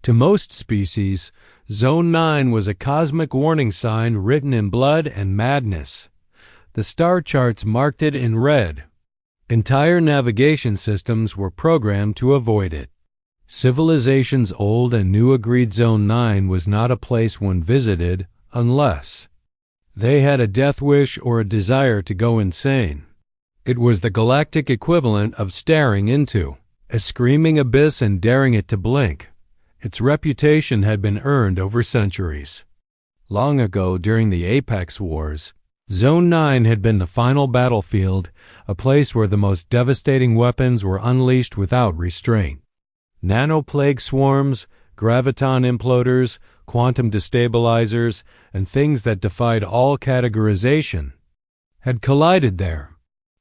To most species, Zone 9 was a cosmic warning sign written in blood and madness. The star charts marked it in red. Entire navigation systems were programmed to avoid it. Civilizations old and new agreed Zone 9 was not a place one visited unless they had a death wish or a desire to go insane. It was the galactic equivalent of staring into a screaming abyss and daring it to blink. Its reputation had been earned over centuries. Long ago, during the Apex Wars, Zone 9 had been the final battlefield, a place where the most devastating weapons were unleashed without restraint. Nanoplague swarms, graviton imploders, quantum destabilizers, and things that defied all categorization had collided there.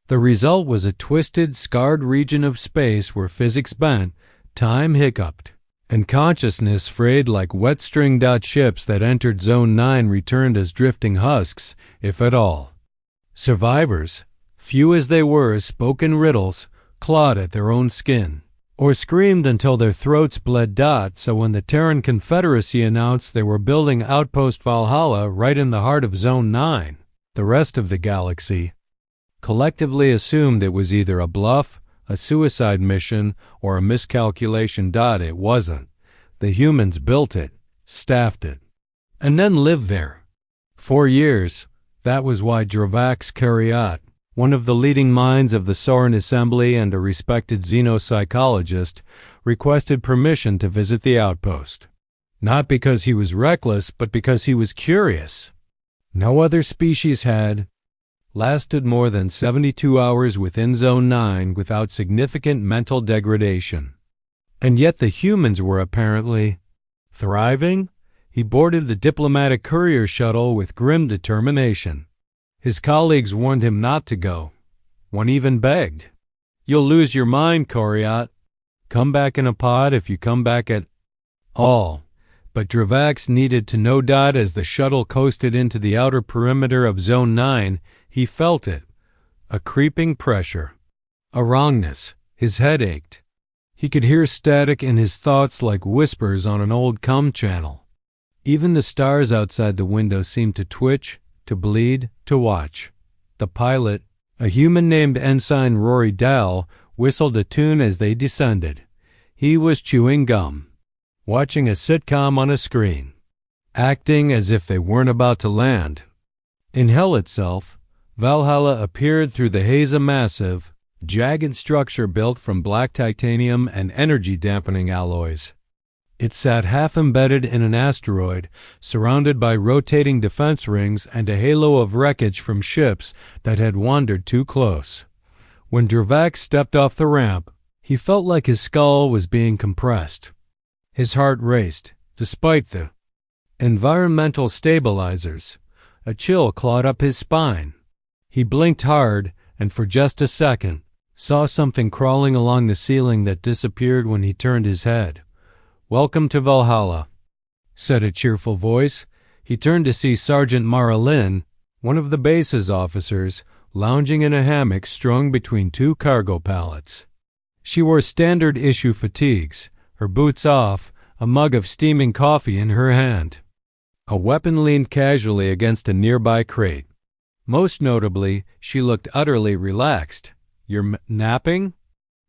The result was a twisted, scarred region of space where physics bent, time hiccuped, and consciousness frayed like wet-stringed ships that entered Zone 9 returned as drifting husks, if at all. Survivors, few as they were, spoke in riddles, clawed at their own skin, or screamed until their throats bled. So when the Terran Confederacy announced they were building Outpost Valhalla right in the heart of Zone 9, the rest of the galaxy collectively assumed it was either a bluff, a suicide mission, or a miscalculation. It wasn't. The humans built it, staffed it, and then lived there. 4 years. That was why Dravax Cariot, one of the leading minds of the Soren Assembly and a respected xenopsychologist, requested permission to visit the outpost. Not because he was reckless, but because he was curious. No other species had lasted more than 72 hours within Zone 9 without significant mental degradation. And yet the humans were apparently thriving. He boarded the diplomatic courier shuttle with grim determination. His colleagues warned him not to go. One even begged, "You'll lose your mind, Cariot. Come back in a pod if you come back at all." But Dravax needed to know. As the shuttle coasted into the outer perimeter of Zone 9, he felt it, a creeping pressure, a wrongness. His head ached. He could hear static in his thoughts like whispers on an old comm channel. Even the stars outside the window seemed to twitch, to bleed, to watch. The pilot, a human named Ensign Rory Dell, whistled a tune as they descended. He was chewing gum, watching a sitcom on a screen, acting as if they weren't about to land. In hell itself, Valhalla appeared through the haze, a massive, jagged structure built from black titanium and energy-dampening alloys. It sat half-embedded in an asteroid, surrounded by rotating defense rings and a halo of wreckage from ships that had wandered too close. When Dravax stepped off the ramp, he felt like his skull was being compressed. His heart raced, despite the environmental stabilizers. A chill clawed up his spine. He blinked hard, and for just a second, saw something crawling along the ceiling that disappeared when he turned his head. "Welcome to Valhalla," said a cheerful voice. He turned to see Sergeant Mara Lynn, one of the base's officers, lounging in a hammock strung between two cargo pallets. She wore standard-issue fatigues, her boots off, a mug of steaming coffee in her hand. A weapon leaned casually against a nearby crate. Most notably, she looked utterly relaxed. "You're napping?"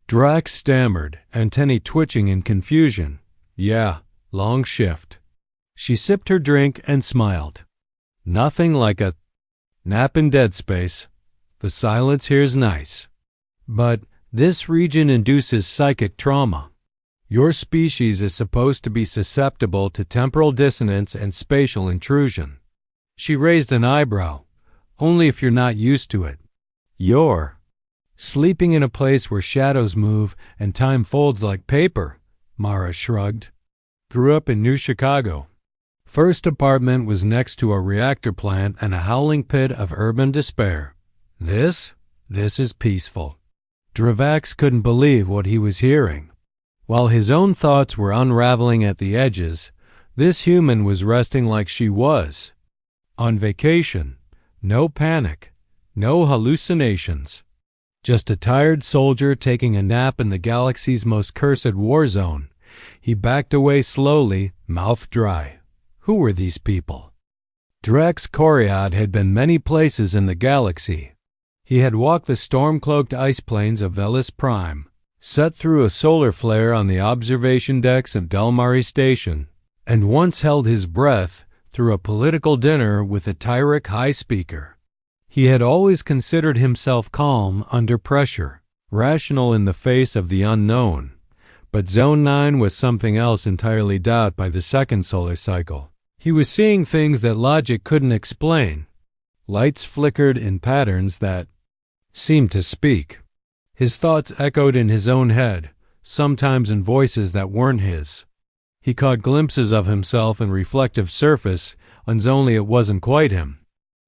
Drax stammered, antennae twitching in confusion. "Yeah, long shift." She sipped her drink and smiled. "Nothing like a nap in dead space. The silence here's nice. But this region induces psychic trauma. Your species is supposed to be susceptible to temporal dissonance and spatial intrusion." She raised an eyebrow. "Only if you're not used to it. You're sleeping in a place where shadows move and time folds like paper." Mara shrugged. "Grew up in New Chicago. First apartment was next to a reactor plant and a howling pit of urban despair. This is peaceful." Dravax couldn't believe what he was hearing. While his own thoughts were unraveling at the edges, this human was resting like she was. On vacation. No panic. No hallucinations. Just a tired soldier taking a nap in the galaxy's most cursed war zone. He backed away slowly, mouth dry. Who were these people? Drex Coriad had been many places in the galaxy. He had walked the storm-cloaked ice plains of Velis Prime, sat through a solar flare on the observation decks of Delmari Station, and once held his breath through a political dinner with a Tyric high speaker. He had always considered himself calm under pressure, rational in the face of the unknown, but Zone 9 was something else entirely doubt by the second solar cycle. He was seeing things that logic couldn't explain. Lights flickered in patterns that seemed to speak. His thoughts echoed in his own head, sometimes in voices that weren't his. He caught glimpses of himself in reflective surface, and only it wasn't quite him.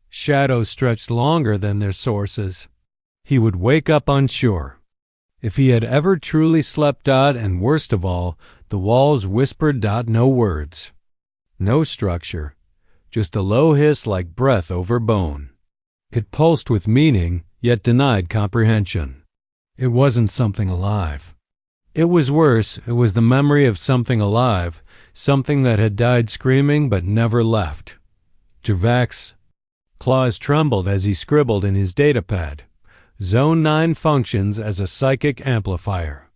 Shadows stretched longer than their sources. He would wake up unsure. If he had ever truly slept, and worst of all, the walls whispered, no words. No structure, just a low hiss like breath over bone. It pulsed with meaning, yet denied comprehension. It wasn't something alive. It was worse, it was the memory of something alive, something that had died screaming but never left. Dravak's claws trembled as he scribbled in his datapad. Zone 9 functions as a psychic amplifier.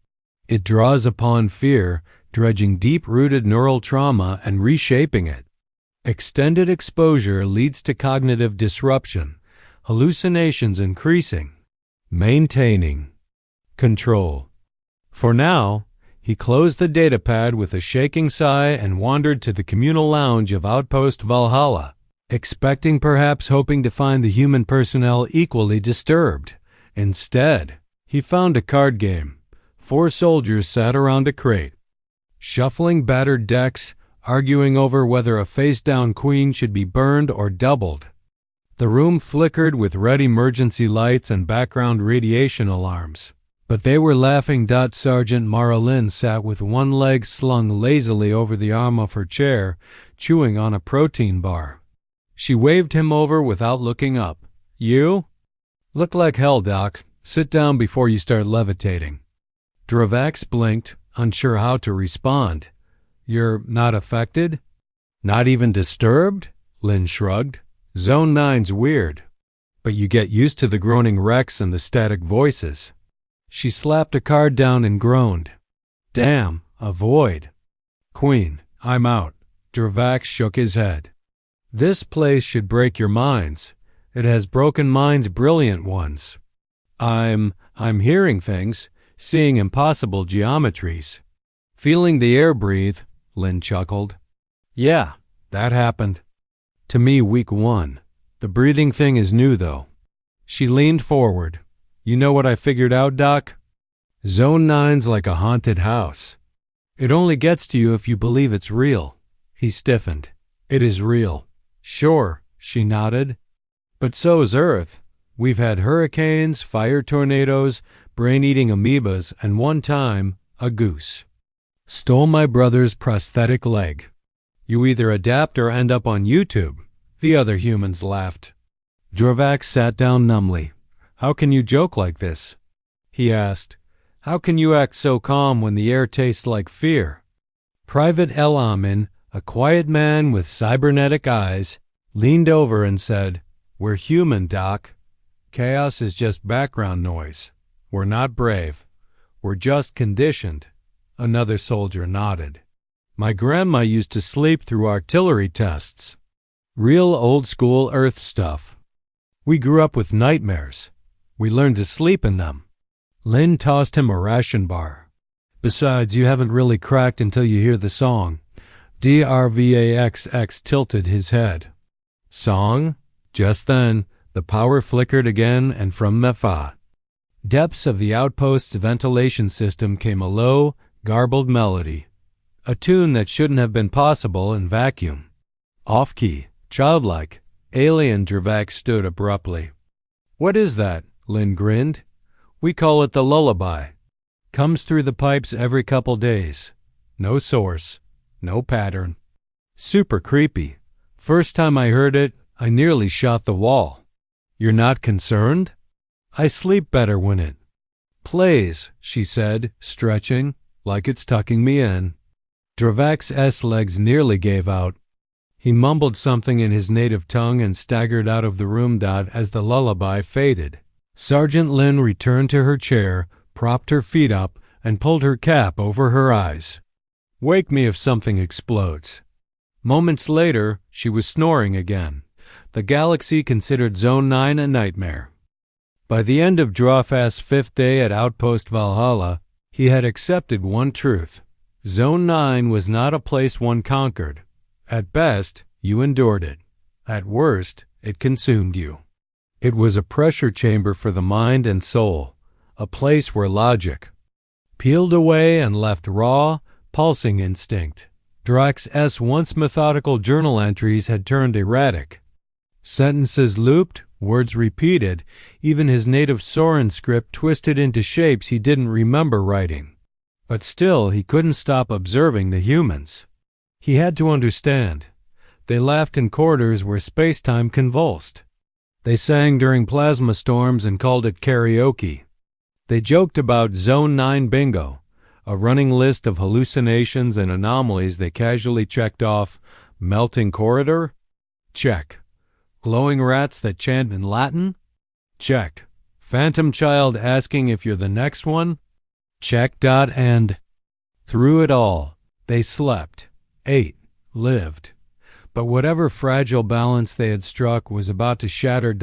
It draws upon fear, dredging deep-rooted neural trauma and reshaping it. Extended exposure leads to cognitive disruption, hallucinations increasing, maintaining control. For now, he closed the datapad with a shaking sigh and wandered to the communal lounge of Outpost Valhalla, expecting, perhaps hoping to find the human personnel equally disturbed. Instead, he found a card game. 4 soldiers sat around a crate, shuffling battered decks, arguing over whether a face-down queen should be burned or doubled. The room flickered with red emergency lights and background radiation alarms. But they were laughing. Sergeant Maralyn sat with one leg slung lazily over the arm of her chair, chewing on a protein bar. She waved him over without looking up. You? Look like hell, Doc. Sit down before you start levitating. Dravak blinked, unsure how to respond. You're not affected? Not even disturbed? Lynn shrugged. Zone 9's weird. But you get used to the groaning wrecks and the static voices. She slapped a card down and groaned. Damn, a void. Queen, I'm out. Dravak shook his head. This place should break your minds. It has broken minds, brilliant ones. I'm hearing things, seeing impossible geometries. Feeling the air breathe, Lynn chuckled. Yeah, that happened. To me, week 1. The breathing thing is new, though. She leaned forward. You know what I figured out, Doc? Zone 9's like a haunted house. It only gets to you if you believe it's real. He stiffened. It is real. Sure, she nodded. But so's Earth. We've had hurricanes, fire tornadoes, brain-eating amoebas, and one time, a goose stole my brother's prosthetic leg. You either adapt or end up on YouTube. The other humans laughed. Dravak sat down numbly. How can you joke like this? He asked. How can you act so calm when the air tastes like fear? Private El Amin, a quiet man with cybernetic eyes, leaned over and said, We're human, Doc. Chaos is just background noise. We're not brave. We're just conditioned. Another soldier nodded. My grandma used to sleep through artillery tests. Real old-school Earth stuff. We grew up with nightmares. We learned to sleep in them. Lynn tossed him a ration bar. Besides, you haven't really cracked until you hear the song. Drvaxx tilted his head. Song? Just then, the power flickered again, and from Mefa, depths of the outpost's ventilation system, came a low, garbled melody. A tune that shouldn't have been possible in vacuum. Off-key, childlike, alien. Dravak stood abruptly. What is that? Lynn grinned. We call it the lullaby. Comes through the pipes every couple days. No source. No pattern. Super creepy. First time I heard it, I nearly shot the wall. You're not concerned? I sleep better when it plays, she said, stretching, like it's tucking me in. Dravak's legs nearly gave out. He mumbled something in his native tongue and staggered out of the room. As the lullaby faded, Sergeant Lin returned to her chair, propped her feet up, and pulled her cap over her eyes. "Wake me if something explodes." Moments later, she was snoring again. The galaxy considered Zone 9 a nightmare. By the end of Dravak's 5th day at Outpost Valhalla, he had accepted one truth. Zone 9 was not a place one conquered. At best, you endured it. At worst, it consumed you. It was a pressure chamber for the mind and soul, a place where logic peeled away and left raw, pulsing instinct. Dravak's once methodical journal entries had turned erratic. Sentences looped, words repeated, even his native Soren script twisted into shapes he didn't remember writing. But still, he couldn't stop observing the humans. He had to understand. They laughed in corridors where space-time convulsed. They sang during plasma storms and called it karaoke. They joked about Zone 9 bingo, a running list of hallucinations and anomalies they casually checked off. Melting corridor? Check. Glowing rats that chant in Latin? Check. Phantom child asking if you're the next one? Check. And through it all, they slept, ate, lived. But whatever fragile balance they had struck was about to shatter.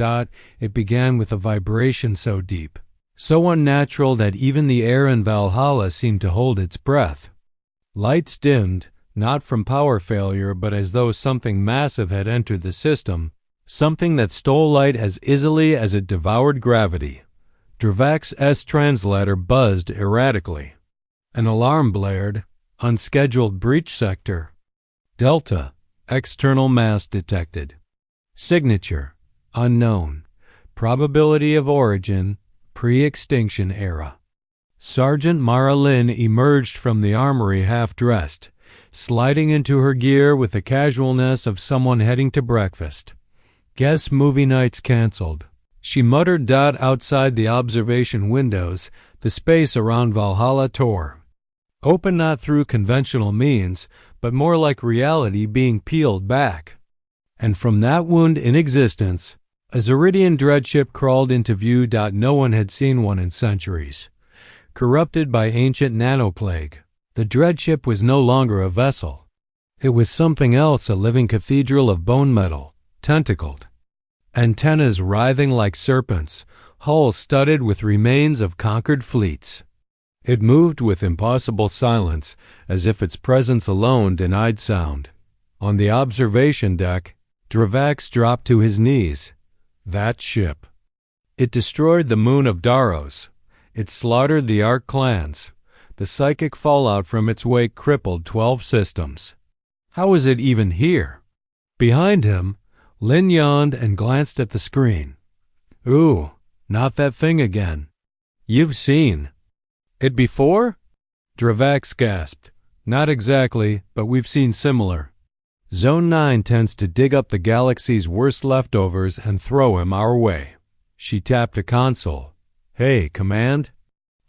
It began with a vibration so deep, so unnatural that even the air in Valhalla seemed to hold its breath. Lights dimmed, not from power failure, but as though something massive had entered the system, something that stole light as easily as it devoured gravity. Dravak's translator buzzed erratically. An alarm blared. Unscheduled breach sector. Delta. External mass detected. Signature. Unknown. Probability of origin. Pre-extinction era. Sergeant Mara Lin emerged from the armory half-dressed, sliding into her gear with the casualness of someone heading to breakfast. Guess movie nights canceled. She muttered. Outside the observation windows, the space around Valhalla tore. Open not through conventional means, but more like reality being peeled back. And from that wound in existence, a Zeridian dreadship crawled into view. No one had seen one in centuries. Corrupted by ancient nanoplague, the dreadship was no longer a vessel. It was something else, a living cathedral of bone metal, tentacled. Antennas writhing like serpents, hull studded with remains of conquered fleets. It moved with impossible silence, as if its presence alone denied sound. On the observation deck, Dravak dropped to his knees. That ship. It destroyed the moon of Daros. It slaughtered the Ark clans. The psychic fallout from its wake crippled 12 systems. How was it even here? Behind him, Lin yawned and glanced at the screen. Ooh, not that thing again. You've seen it before? Dravak gasped. Not exactly, but we've seen similar. Zone 9 tends to dig up the galaxy's worst leftovers and throw him our way. She tapped a console. Hey, Command?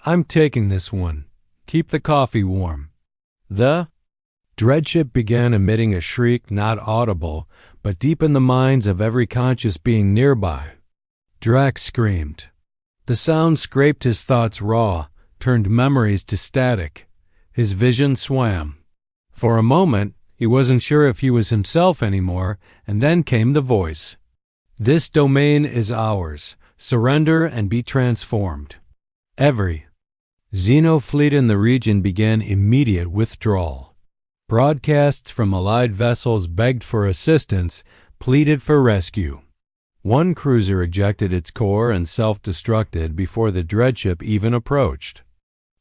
I'm taking this one. Keep the coffee warm. The dreadship began emitting a shriek not audible, but deep in the minds of every conscious being nearby. Dravak screamed. The sound scraped his thoughts raw, turned memories to static. His vision swam. For a moment, he wasn't sure if he was himself anymore, and then came the voice. This domain is ours. Surrender and be transformed. Every Xenofleet in the region began immediate withdrawal. Broadcasts from allied vessels begged for assistance, pleaded for rescue. One cruiser ejected its core and self-destructed before the dreadship even approached.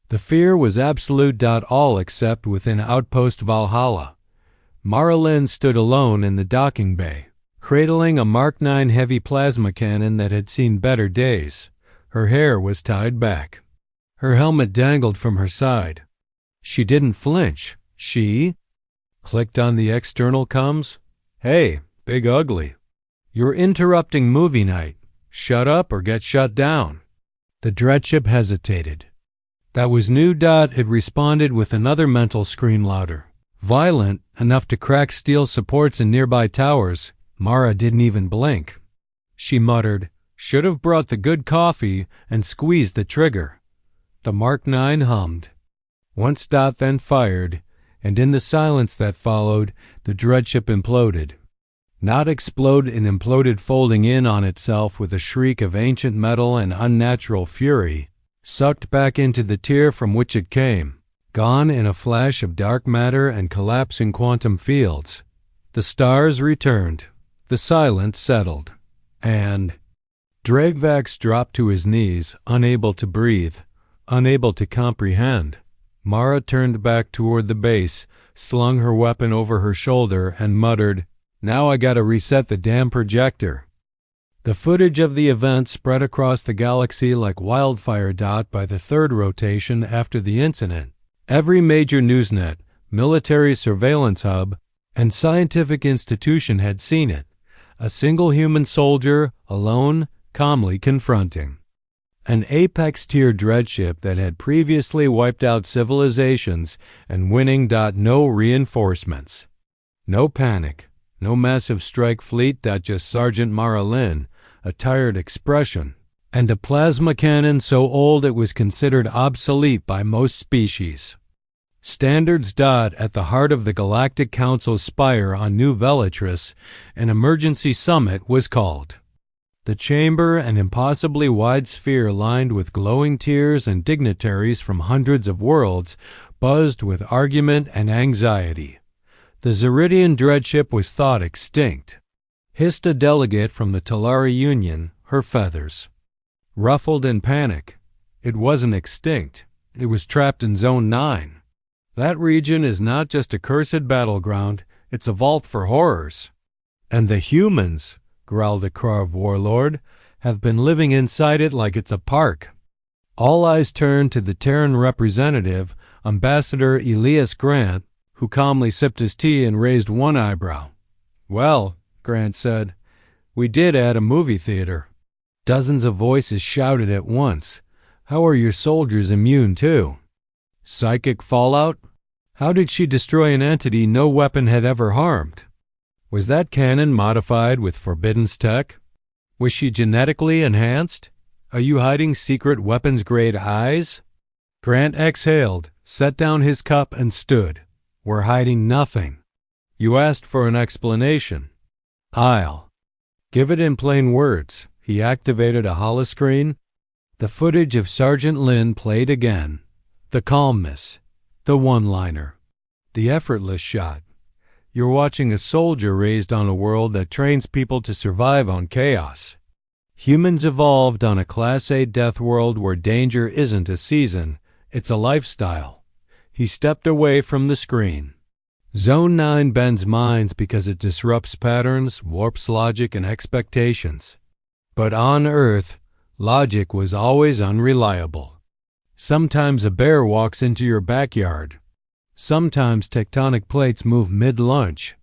The fear was absolute. All except within Outpost Valhalla. Mara Lin stood alone in the docking bay, cradling a Mark 9 heavy plasma cannon that had seen better days. Her hair was tied back. Her helmet dangled from her side. She didn't flinch. She clicked on the external comms. Hey, Big Ugly. You're interrupting movie night. Shut up or get shut down. The dreadship hesitated. That was new. It responded with another mental scream louder. Violent, enough to crack steel supports in nearby towers. Mara didn't even blink. She muttered, "Should have brought the good coffee," and squeezed the trigger. The Mark 9 hummed. Once Dot then fired, and in the silence that followed, the dreadship imploded. Not explode and imploded, folding in on itself with a shriek of ancient metal and unnatural fury, sucked back into the tier from which it came, gone in a flash of dark matter and collapsing quantum fields. The stars returned, the silence settled, and Dragvax dropped to his knees, unable to breathe, unable to comprehend. Mara turned back toward the base, slung her weapon over her shoulder, and muttered, "Now I gotta reset the damn projector." The footage of the event spread across the galaxy like wildfire. By the third rotation after the incident, every major newsnet, military surveillance hub, and scientific institution had seen it. A single human soldier, alone, calmly confronting an apex-tier dreadship that had previously wiped out civilizations and winning. No reinforcements. No panic. No massive strike fleet. Just Sergeant Mara Lynn, a tired expression, and a plasma cannon so old it was considered obsolete by most species. Standards. At the heart of the Galactic Council's spire on New Velatris, an emergency summit was called. The chamber, an impossibly wide sphere lined with glowing tiers and dignitaries from hundreds of worlds, buzzed with argument and anxiety. The Zeridian dreadship was thought extinct. Hissed a delegate from the Talari Union, her feathers ruffled in panic. It wasn't extinct. It was trapped in Zone 9. That region is not just a cursed battleground, it's a vault for horrors. And the humans, growled a Krav warlord, have been living inside it like it's a park. All eyes turned to the Terran representative, Ambassador Elias Grant, who calmly sipped his tea and raised one eyebrow. "Well," Grant said, "we did add a movie theater." Dozens of voices shouted at once. "How are your soldiers immune too?" Psychic fallout? How did she destroy an entity no weapon had ever harmed? Was that cannon modified with Forbidden's tech? Was she genetically enhanced? Are you hiding secret weapons-grade eyes? Grant exhaled, set down his cup, and stood. "We're hiding nothing. You asked for an explanation. I'll give it in plain words." He activated a holoscreen. The footage of Sergeant Lynn played again. The calmness, the one-liner, the effortless shot. You're watching a soldier raised on a world that trains people to survive on chaos. Humans evolved on a Class A death world where danger isn't a season, it's a lifestyle. He stepped away from the screen. Zone 9 bends minds because it disrupts patterns, warps logic and expectations. But on Earth, logic was always unreliable. Sometimes a bear walks into your backyard. Sometimes tectonic plates move mid-lunch.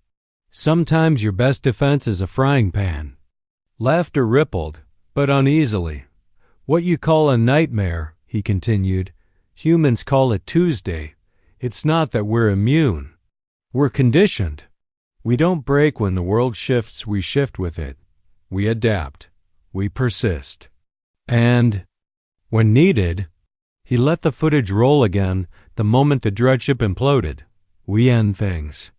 Sometimes your best defense is a frying pan. Laughter rippled, but uneasily. "What you call a nightmare," he continued, "humans call it Tuesday. It's not that we're immune. We're conditioned. We don't break when the world shifts, we shift with it. We adapt. We persist. And, when needed," he let the footage roll again the moment the dreadship imploded, "we end things."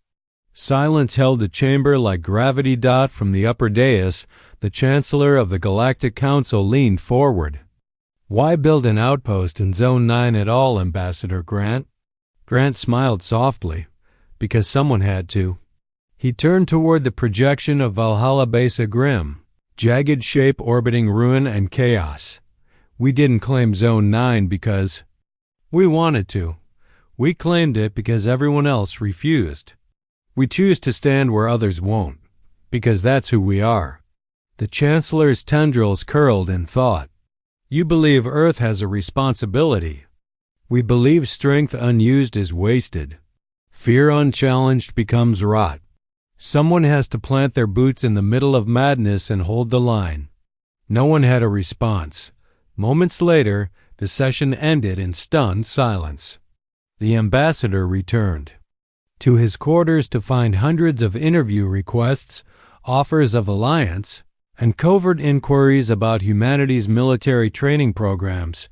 Silence held the chamber like gravity. From the upper dais, the Chancellor of the Galactic Council leaned forward. "Why build an outpost in Zone 9 at all, Ambassador Grant?" Grant smiled softly. "Because someone had to." He turned toward the projection of Valhalla Besa Grim, jagged shape orbiting ruin and chaos. "We didn't claim Zone 9 because we wanted to. We claimed it because everyone else refused. We choose to stand where others won't, because that's who we are." The Chancellor's tendrils curled in thought. "You believe Earth has a responsibility. We believe strength unused is wasted. Fear unchallenged becomes rot. Someone has to plant their boots in the middle of madness and hold the line." No one had a response. Moments later, the session ended in stunned silence. The ambassador returned. to his quarters to find hundreds of interview requests, offers of alliance, and covert inquiries about humanity's military training programs,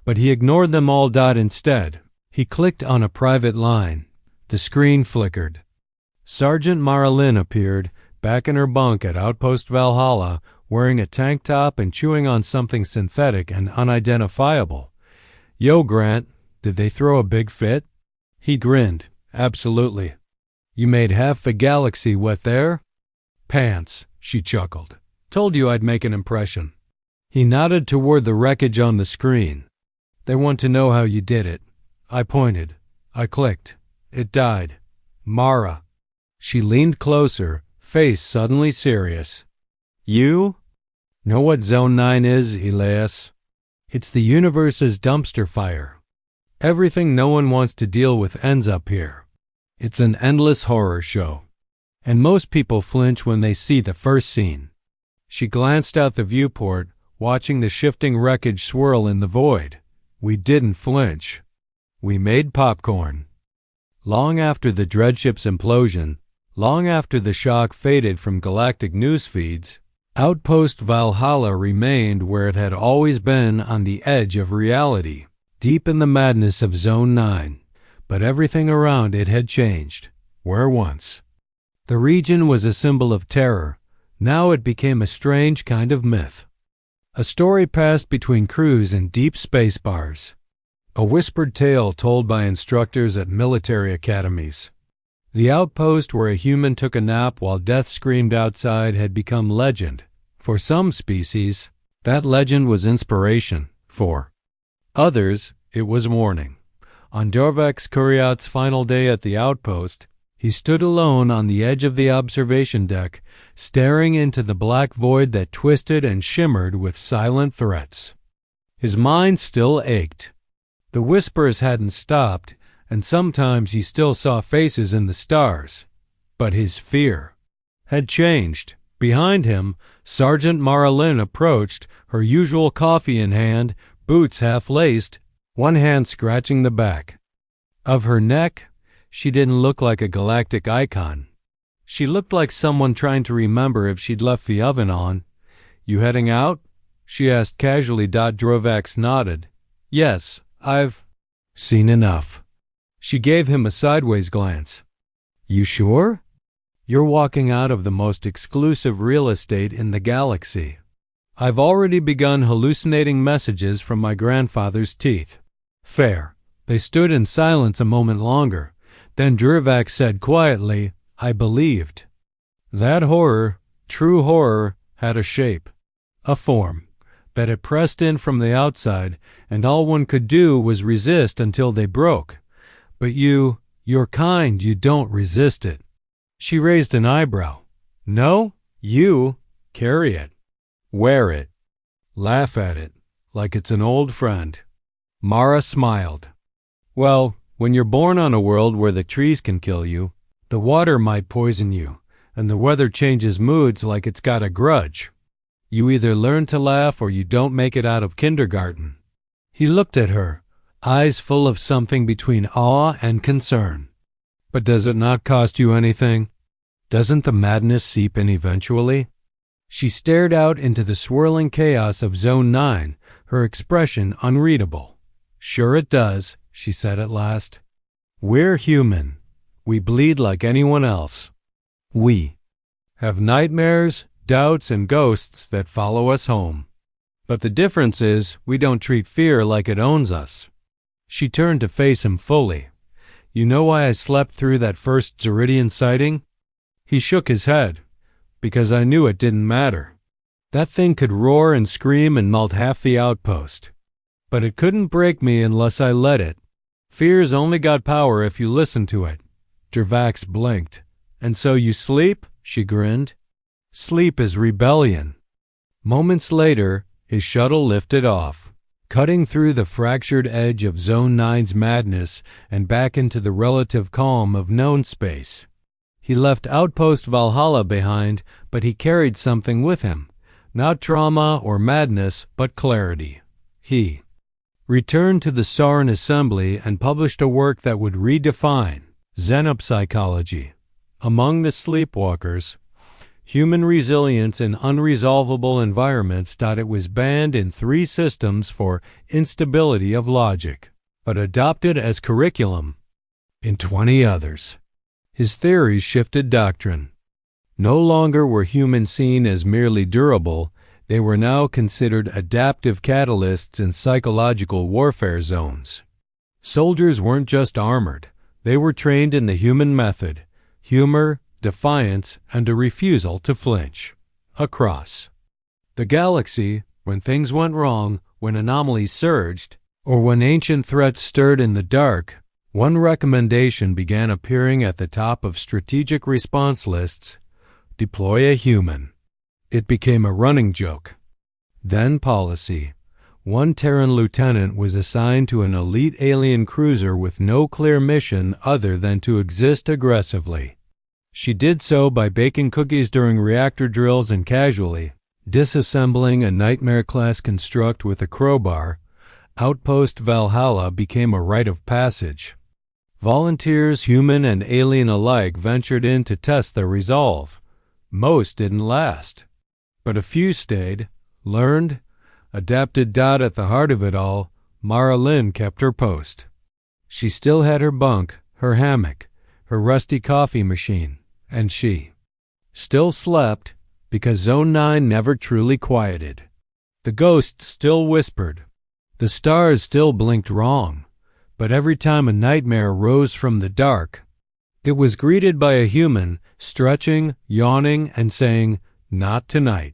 but he ignored them all. Instead, he clicked on a private line. The screen flickered. Sergeant Marilyn appeared, back in her bunk at Outpost Valhalla, wearing a tank top and chewing on something synthetic and unidentifiable. "Yo, Grant, did they throw a big fit?" He grinned. "Absolutely. You made half the galaxy wet there?" "Pants," she chuckled. "Told you I'd make an impression." He nodded toward the wreckage on the screen. "They want to know how you did it." I pointed. I clicked. It died. "Mara." She leaned closer, face suddenly serious. "You know what Zone 9 is, Elias? It's the universe's dumpster fire. Everything no one wants to deal with ends up here. It's an endless horror show. And most people flinch when they see the first scene." She glanced out the viewport, watching the shifting wreckage swirl in the void. We didn't flinch. We made popcorn. Long after the Dreadship's implosion, long after the shock faded from galactic news feeds, Outpost Valhalla remained where it had always been, on the edge of reality, deep in the madness of Zone 9. But everything around it had changed. Where once the region was a symbol of terror, now it became a strange kind of myth. A story passed between crews in deep space bars. A whispered tale told by instructors at military academies. The outpost where a human took a nap while death screamed outside had become legend. For some species, that legend was inspiration. For others, it was warning. On Dorvax Kuryat's final day at the outpost, he stood alone on the edge of the observation deck, staring into the black void that twisted and shimmered with silent threats. His mind still ached. The whispers hadn't stopped, and sometimes he still saw faces in the stars. But his fear had changed. Behind him, Sergeant Marilyn approached, her usual coffee in hand, boots half-laced, one hand scratching the back of her neck. She didn't look like a galactic icon. She looked like someone trying to remember if she'd left the oven on. "You heading out?" she asked casually. Drovax nodded. "Yes, I've seen enough." She gave him a sideways glance. "You sure? You're walking out of the most exclusive real estate in the galaxy." "I've already begun hallucinating messages from my grandfather's teeth." "Fair." They stood in silence a moment longer. Then Drovax said quietly, "I believed. That horror, true horror, had a shape, a form, that it pressed in from the outside, and all one could do was resist until they broke. But you're kind, you don't resist it." She raised an eyebrow. "No, you carry it, wear it, laugh at it, like it's an old friend." Mara smiled. "Well, when you're born on a world where the trees can kill you, the water might poison you, and the weather changes moods like it's got a grudge. You either learn to laugh or you don't make it out of kindergarten." He looked at her, eyes full of something between awe and concern. "But does it not cost you anything? Doesn't the madness seep in eventually?" She stared out into the swirling chaos of Zone 9, her expression unreadable. "Sure it does," she said at last. "We're human. We bleed like anyone else. We have nightmares, doubts, and ghosts that follow us home. But the difference is we don't treat fear like it owns us." She turned to face him fully. "You know why I slept through that first Zeridian sighting?" He shook his head. "Because I knew it didn't matter. That thing could roar and scream and melt half the outpost. But it couldn't break me unless I let it. Fear's only got power if you listen to it." Drovax blinked. "And so you sleep?" she grinned. "Sleep is rebellion." Moments later, his shuttle lifted off, cutting through the fractured edge of Zone 9's madness and back into the relative calm of known space. He left Outpost Valhalla behind, but he carried something with him. Not trauma or madness, but clarity. He returned to the Sarin Assembly and published a work that would redefine Xenopsychology. Among the sleepwalkers, human resilience in unresolvable environments. It was banned in 3 systems for instability of logic, but adopted as curriculum in 20 others. His theories shifted doctrine. No longer were humans seen as merely durable, they were now considered adaptive catalysts in psychological warfare zones. Soldiers weren't just armored, they were trained in the human method, humor, defiance, and a refusal to flinch. Across the galaxy, when things went wrong, when anomalies surged, or when ancient threats stirred in the dark, one recommendation began appearing at the top of strategic response lists: deploy a human. It became a running joke. Then policy. One Terran lieutenant was assigned to an elite alien cruiser with no clear mission other than to exist aggressively. She did so by baking cookies during reactor drills and casually disassembling a Nightmare-class construct with a crowbar. Outpost Valhalla became a rite of passage. Volunteers, human and alien alike, ventured in to test their resolve. Most didn't last, but a few stayed, learned, adapted. At the heart of it all, Mara Lynn kept her post. She still had her bunk, her hammock, her rusty coffee machine, and she still slept because Zone 9 never truly quieted. The ghosts still whispered. The stars still blinked wrong, but every time a nightmare rose from the dark, it was greeted by a human stretching, yawning, and saying, "Not tonight."